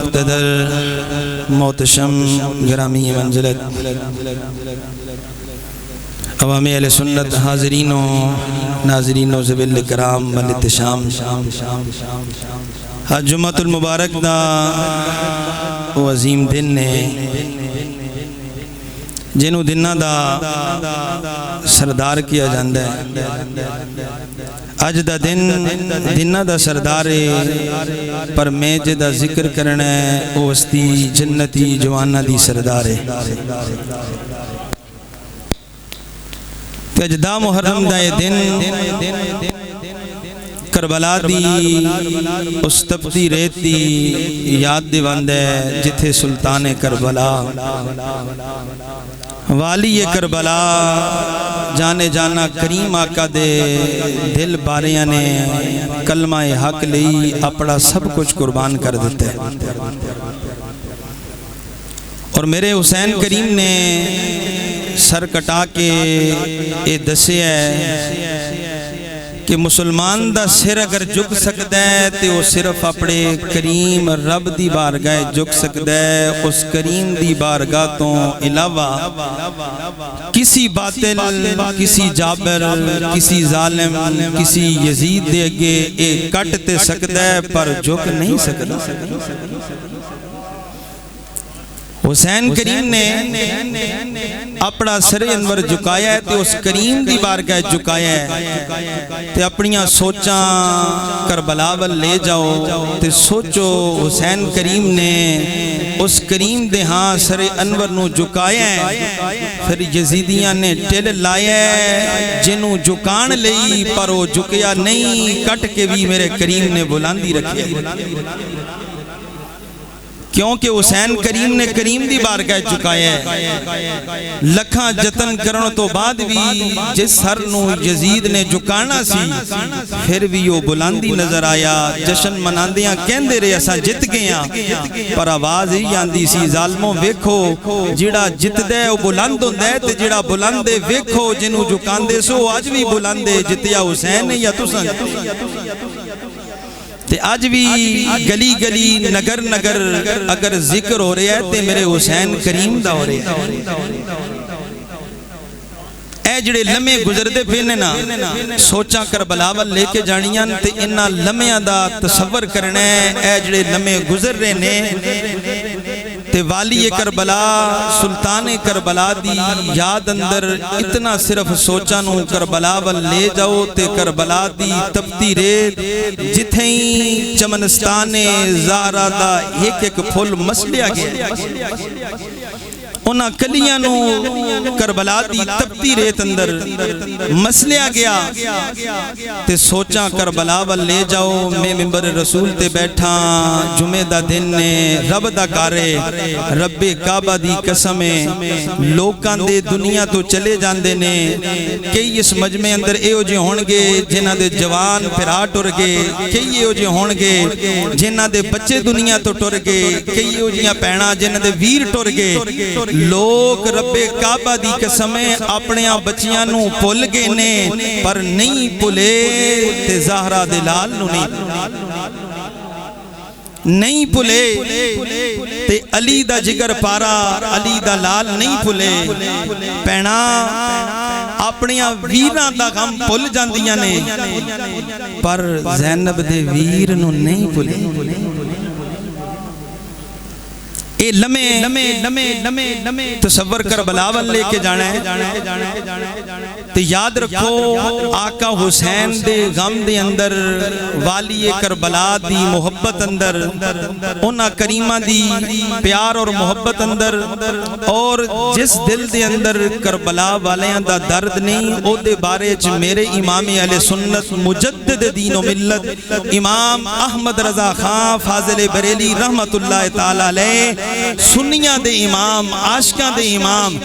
مقتدر محتشم گرامی منزلت عوام اہل سنت حاضرین و ناظرین و ذوی الکرام والاحتشام، آج جمعۃ المبارک دا وہ عظیم دن نے جنہوں دنہ دا سردار کیا جاندہ ہے۔ آج دا دنہ دا سردار پر میں جدہ ذکر کرنا ہے وہ وستی جنتی جوانہ دی سردار ہے۔ تجدہ محرم دا یہ دن کربلا دی اس تپتی ریت دی یاد دیواند ہے جتھے سلطان کربلا والی کربلا جانے جانا کریم آقا دے دل باریاں نے کلمہ حق لئی اپنا سب کچھ قربان کر دیتے ہیں۔ اور میرے حسین کریم نے سر کٹا کے یہ دسے ہے کہ مسلمان دا سر اگر جھک سکتا ہے تو وہ صرف اپنے کریم رب دی بارگاہ جھک سکتا ہے۔ اس کریم دی بارگاہ تو علاوہ کسی باطل، کسی جابر، کسی ظالم، کسی یزید دے گے ایک کٹتے سکتا ہے پر جھک نہیں سکتا۔ حسین کریم نے اپنا سر انور جھکایا ہے تو اس کریم دی بارگاہ جھکایا ہے تو اپنیاں سوچاں کربلا ول لے جاؤ تو سوچو حسین کریم نے اس کریم دے ہاں سر انور نو جھکایا ہے، پھر یزیدیاں نے ٹل لایا ہے جنوں جھکان لئی پر وہ جھکیا نہیں، کٹ کے بھی میرے کریم نے بلندی رکھی ہے۔ کیونکہ حسین کریم نے کریم دی بارگاہ جھکایا ہے۔ لکھاں جتن کرن تو بعد بھی جس سر نو یزید نے جھکانا سی پھر بھی وہ بلندی نظر آیا۔ جشن مناندیاں کہندے رہے اساں جت گیا پر آواز ہی آندی سی ظالموں ویکھو جڑا جت دے وہ بلند ہوندا ہے تے جڑا بلند ہے ویکھو جنوں جھکاندے سو اج بھی بلند ہے، جتیا حسین ہے یا تساں۔ تے آج بھی گلی گلی نگر نگر اگر ذکر ہو رہے ہیں تے میرے حسین کریم دا ہو رہے ہیں۔ اے جڑے لمحے گزردے پھرنے نا سوچاں کربلا ول لے کے جانیاں تے انہاں لمحیاں دا تصور کرنا ہے۔ اے جڑے لمحے گزر رہے نے تے والی کربلا سلطان کربلا دی یاد اندر اتنا صرف سوچاں نو کربلا ول لے جاؤ تے کربلا دی تپتی ریت جتھیں چمنستان زہرا دا ایک ایک پھول مسلیا گیا، انہاں کلیاں نو کربلا دی تپتی ریت اندر مسلیا گیا تے سوچاں کربلا ول لے جاؤ۔ میں ممبر رسول تے بیٹھا جمعہ دا دن نے رب دا کارے رب کعبہ دی قسمیں لوکاں دے دنیا تو چلے جاندے نے، کئی اس مجمع اندر ایو جے ہونگے جنہاں دے جوان پھرا ٹر گے، کئی ایو جے ہونگے جنہاں دے بچے دنیا تو ٹر گے، کئی ایو جیاں پینا جنہاں دے ویر ٹر گے۔ لوگ رب کعبہ دی قسمیں اپنیاں بچیاں نو پھل گے نے پر نہیں پھلے تے زہرا دے لال نو نہیں پھلے تے علی دا جگر پارا علی دا لال نہیں پھلے۔ پینا اپنیاں ویران دا غم پھل جاندیاں نے پر زینب دے ویر نو نہیں پھلے۔ اے لمحے تصور کربلا ول لے کے جانا ہے تے یاد رکھو آقا حسین دے غم دے اندر والی کربلا دی محبت اندر انہاں کریمہ دی پیار اور محبت اندر اور جس دل دے اندر کربلا والیاں دا درد نہیں او دے بارے چ میرے امام اہل سنت مجدد دین و ملت امام احمد رضا خان فاضل بریلی رحمت اللہ تعالی علیہ سنیاں دے امام عاشقاں دے امام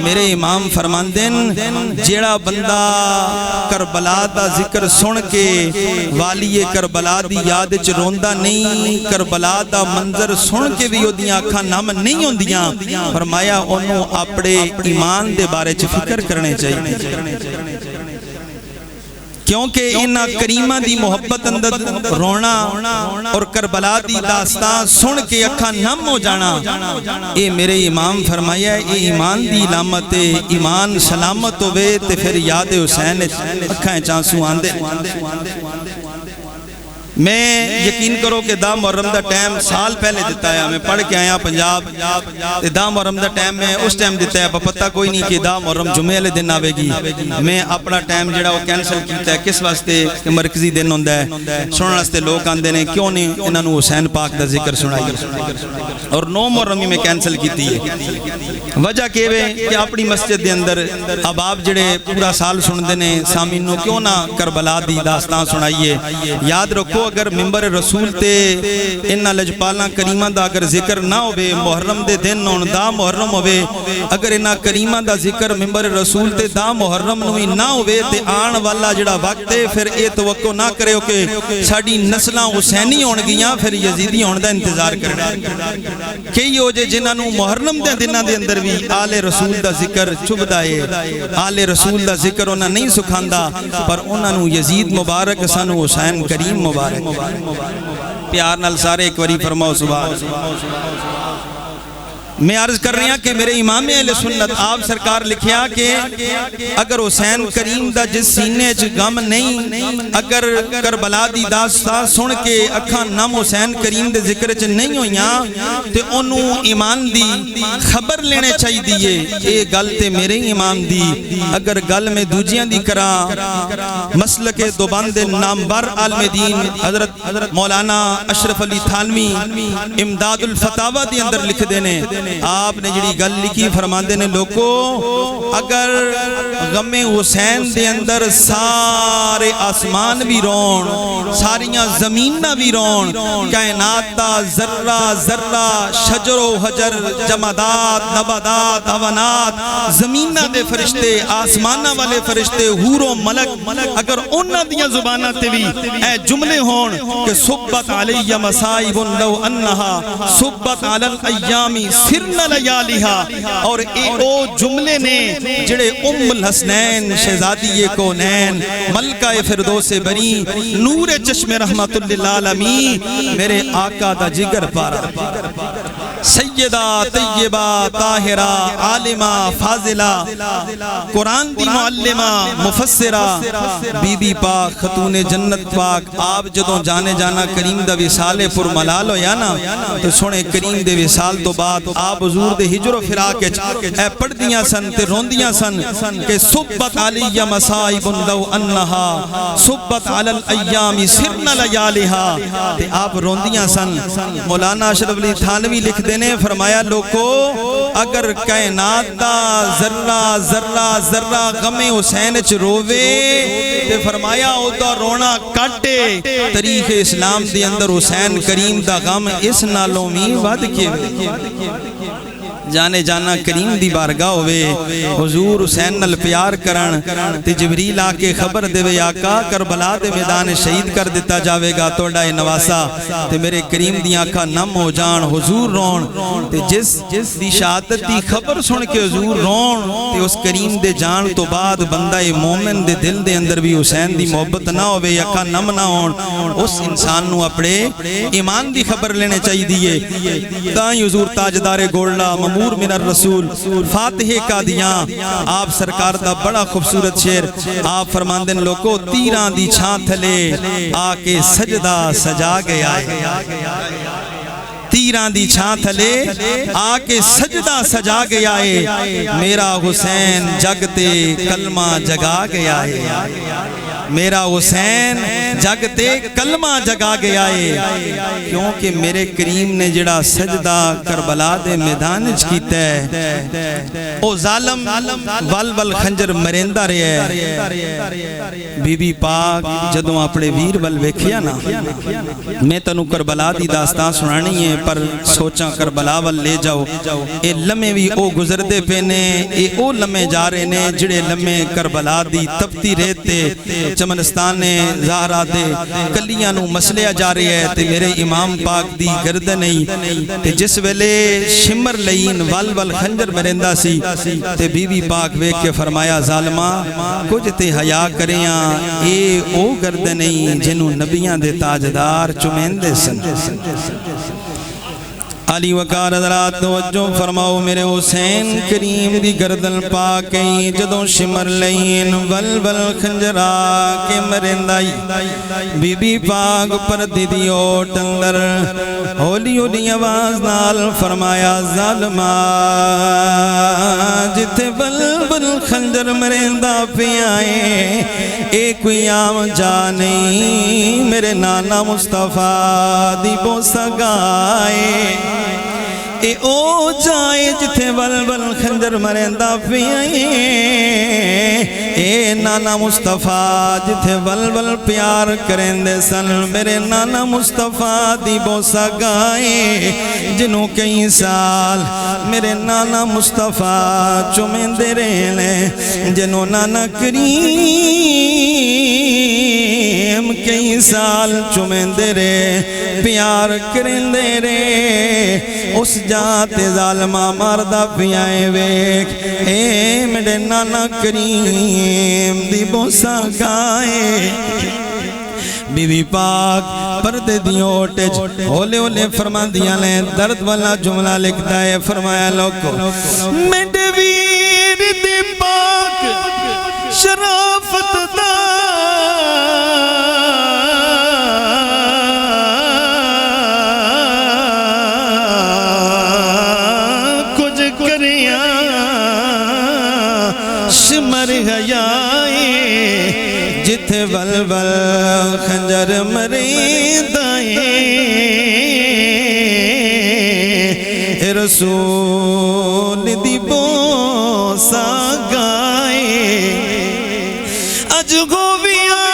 میرے امام فرماندن جیڑا بندہ کربلا دا ذکر سن کے والی کربلا دی یاد چ روندا نہیں، کربلا دا منظر سن کے بھی اودیاں اکھاں نم نہیں ہوندیاں، فرمایا انہوں اپنے ایمان دے بارے چ فکر کرنے چاہیے۔ کیونکہ انہاں کریمہ دی محبت اندر رونا اور کربلا دی داستان سن کے اکھاں نم ہو جانا، اے میرے امام فرمایا اے ایمان دی علامت ہے، ایمان سلامت ہوئے تے پھر یاد حسین اکھاں چانسو آندے۔ میں یقین کرو کہ دا محرم دا ٹائم سال پہلے دیتا ہے، میں پڑھ کے آیا پنجاب، دا محرم دا ٹائم میں اس ٹائم دیتا ہے، پتہ کوئی نہیں کہ دا محرم جمعے والے دن آوے گی۔ میں اپنا ٹائم جڑا وہ کینسل کیتا ہے، کس واسطے کہ مرکزی دن ہوندہ ہے، سننے واسطے لوگ آندے نے کیوں نہیں انہاں نوں حسین پاک دا ذکر سنائی، اور 9 محرم میں کینسل کیتی ہے۔ وجہ کہ اپنی مسجد دے اندر اب آپ جڑے پورا سال سن دینے سامین نو کیوں نہ کربلا دی داستان سنائیے۔ یاد رکھو اگر ممبر رسول تے انہا لجپالاں کریمہ دا اگر ذکر نہ ہوئے، محرم دے دن نون دا محرم ہوئے، اگر انہا کریمہ دا ذکر ممبر رسول تے دا محرم نوی نہ ہوئے تے آن والا جڑا وقت ہے پھر اے توقع نہ کرے ہو کہ ساڑی نسلہ حسینی ہون گیاں پھر یزیدی ہون دا انتظار کرنا۔ کئی ہو جے جنہاں نو محرم دے دنہ دے اندر بھی آل رسول دا ذکر چب دائے، آل رسول دا ذکر انہاں نہیں سکھاندہ، پر انہاں نو یزید مبارک سانو حسین کریم مبارک۔ پیار نال سارے ایک واری فرماؤ سبحان۔ میں عرض کر رہی ہوں کہ میرے امام اہل سنت آپ سرکار لکھیا کہ اگر حسین کریم دا جس سینے چ غم نہیں، اگر کربلا دی داستان سن کے اکھاں نم حسین کریم دے ذکر چ نہیں ہویاں تے انہوں ایمان دی خبر لینے چاہی دیئے۔ اے گل تے میرے امام دی، اگر گل میں دوجیاں دی کرا مسلک دوبند نامبر عالم دین حضرت مولانا اشرف علی تھانوی امداد الفتاوہ دی اندر لکھ دینے، آپ نے جڑی گل لکھی فرماندے نے لوگوں اگر غم حسین دے اندر سارے آسمان بھی رون، ساریاں زمینہ بھی رون، کائنات دا ذرہ ذرہ شجر و حجر جمادات نبادات حیوانات زمینہ دے فرشتے آسمانہ والے فرشتے حور و ملک اگر انہاں دیاں زبانہ تے بھی اے جملے ہون کہ صبت علی مصائب لو انہا صبت علی الایامی سرن لیالہا، اور او جملے نے جڑے ام الحسنین شہزادی کونین ملکہ فردوس بری نور چشم رحمت للعالمین میرے آقا دا جگر پارا، سیدہ طیبہ طاہرہ عالمہ فاضلہ قرآن دی معلمہ مفسرہ بی بی پاک خاتون جنت پاک، آپ جدوں جانے جانا کریم دا وصال پر ملال ہویا نا تو سونے کریم دے وصال تو بعد آپ حضور دے ہجر و فراق اے پڑھ دیاں سن تے رون دیاں سن کہ صبت علی مصائب لو انہا صبت علی الایام سرن لیالہا، تے آپ رون دیاں سن۔ مولانا اشرف علی تھانوی لکھ دینے فرمایا لوگو اگر کائنات دا ذرہ ذرہ ذرہ غم حسین چ روے تے فرمایا او دا رونا کٹے، تاریخ اسلام دے اندر حسین کریم دا غم اس نالوں میں ود کے جانے جانا کریم دی بارگاہ ہوئے، حضور حسین نل پیار کرن تے جبریل آکے خبر دے وے آقا کربلا دے میدان شہید کر دیتا جاوے گا توڑا نواسا، تے میرے کریم دی آنکھا نم ہو جان حضور رون، تے جس دی شہادت دی خبر سن کے حضور رون تے اس کریم دے جان تو بعد بندہ مومن دے دل دے اندر بھی حسین دی محبت نہ ہوئے آنکھا نم نہ ہون، اس انسان نو اپنے ایمان دی خبر لینے چاہی دیئے۔ تائیں حضور تاجدار گولڈا ممور من الرسول فاتح قادیاں آپ سرکار دا بڑا خوبصورت شعر آپ فرماندن لوگوں تیران دی چھان تھلے آکے سجدہ سجا گیا ہے، تیران دی چھان تھلے آکے سجدہ سجا گیا ہے، میرا حسین جگتے کلمہ جگا گیا ہے، میرا حسین جگتے کلمہ جگا گیا ہے، کیونکہ میرے کریم نے جڑا سجدہ کربلا دے میدان کیتا ہے او ظالم ول خنجر مرندہ رہے ہے۔ بی بی پاک جدوں اپنے ویر ول ویکھیا نا، میں تنو کربلا دی داستان سنانی ہے پر سوچاں کربلا ول لے جاؤ، اے لمحے بھی او گزر دے پینے، اے او لمحے جا رہے نے جڑے لمحے کربلا دی تپتی رہتے چمنستان زہرا دے کلیاں نو مسلیا جا رہے ہے تے میرے امام پاک دی گردن نہیں تے جس ویلے شمر لئین ول ول خنجر مرندہ سی تے بی بی پاک ویک کے فرمایا ظالمہ کچھ تے حیا کریاں اے او گردن نہیں جنہوں نبیاں دے تاجدار چمیندے سن علی وقار حضرات توجہ فرماؤ میرے حسین کریم دی گردن پاکیں جدوں شمر لئین ول ول خنجرہ کے مرندائی بی بی پاک پر دی اوٹ اندر ہولی ہولی آواز نال فرمایا ظالمہ جتے ول ول خنجر مرندہ پہ آئے اے کوئی عام جا نہیں میرے نانا مصطفیٰ دی بوسہ گائے اے او جائے جتے ول ول خنجر مرندہ پہ آئے اے نانا مصطفیٰ جتے ول ول پیار کریں دے سن میرے نانا مصطفیٰ دی بوسہ گائے جنہوں کئی سال میرے نانا مصطفیٰ چمیں دے رہے جنہوں نانا کریم کئی سال چمیں دے رہے پیار کریں دے رہے اس جات ظالمہ مردہ پیائے ویک اے میرے نانا کریم دی بوسہ گائے بی بی پاک پردے دیوں ٹیج ہولے ہولے فرما دیا لیں درد والا جملہ لکھتا ہے فرمایا لوگو میڈے ویر دی پاک شرافت دا کچھ کریاں شمر حیائے جتھے ول ول خنجر مریدائیں رسول دی بوسہ گائے اج گوویاں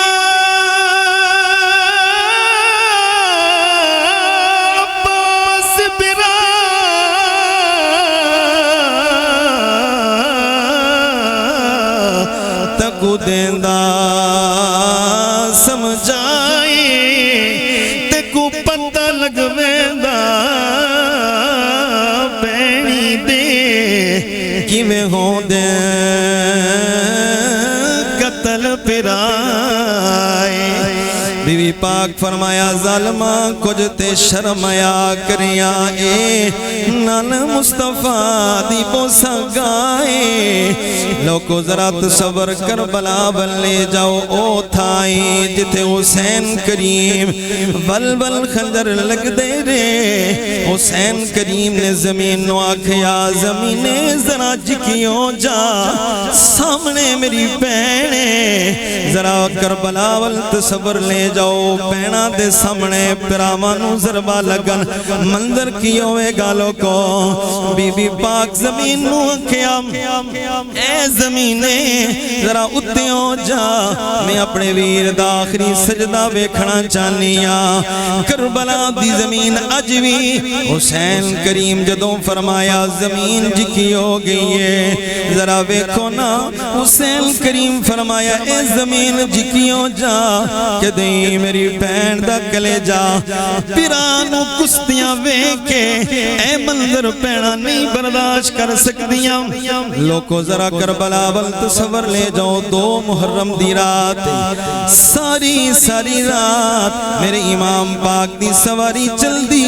عباس برا تکو دیندہ سمجھائے تے کو پتہ لگویندہ بینی دے کیویں ہوں دے قتل پرائے بی بی پاک فرمایا ظالمہ کچھ تے شرمیا کریاں اے نان مصطفیٰ دی بوسہ گائے لوگو ذرا تصور کربلا بل لے جاؤ او تھائی جتے حسین کریم ول ول خنجر لگ دے رے حسین کریم نے زمین نو آکھیا زمینے ذرا جکیوں جا سامنے میری پہنے ذرا کربلا بل تصور لے جاؤ پہنا دے سامنے پرامانو ضربہ لگن منظر کیوں اے گالوں کو بی بی پاک زمین نو آکھیا اے زمینے ذرا اتیوں جا میں اپنے ویر دا آخری سجدہ بیکھنا چاہنیا کربلا دی زمین اجوی حسین کریم جدوں فرمایا زمین جکی ہو گئی ہے ذرا بیکھو نا حسین کریم فرمایا اے زمین جکی ہو جا کہ دیں میری پین دا کلے جا پیرانو کستیاں ویکے اے منظر پینا نہیں برداشت کر سکتیاں لوگو ذرا کربلا بل تصور لے جاؤ 2 محرم دی رات ساری رات میرے امام پاک دی سواری چل دی